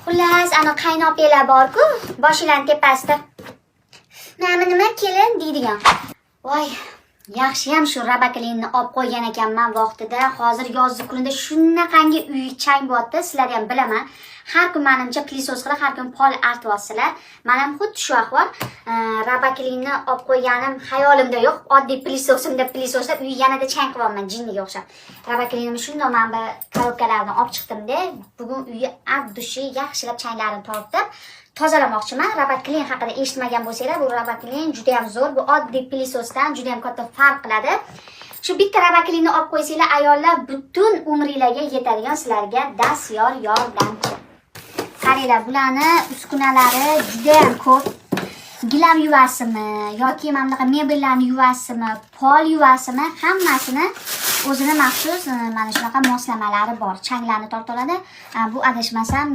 Xullas, ana qaynopelar bor-ku, boshilarning tepasida. Nima kelin deydigan. Voy, yaxshi ham shu rabakilinni olib qo'ygan ekanman vaqtida. Hozir yozgi kunida shunaqangi uy chang bo'lyapti, sizlar ham bilaman. Har kun menimcha plisos qilib, har kun pol artyapsizlar. Men ham xuddi shu ahvol. Rabakilinni olib qo'yganim xayolimda yo'q. Oddiy plisoslab uy yanada chang qilyapman jinniga o'xshab. Rabakilinimni shundoq men bir korobkalarni olib chiqdim-da, bugun uyni abdushi yaxshilab changlarini tortib tozalamoqchiman. Rabakilin haqida eshitmagan bo'lsanglar, bu rabakilin juda ham zo'r. Bu oddiy plisosdan juda ham katta farq qiladi. Shu bitta rabakilinni olib qo'ysanglar, ayollar butun umringlarga yetadigan sizlarga dastyor yordamchi. Qaranglar, bularni uskunalari juda ham ko'p. Gilam yuvasimi yoki mana bunaqa mebellarni yuvasimi, pol yuvasimi, hammasini o'zini maxsus mana shunaqa moslamalari bor. Changlarni tortoladi. Bu adashmasam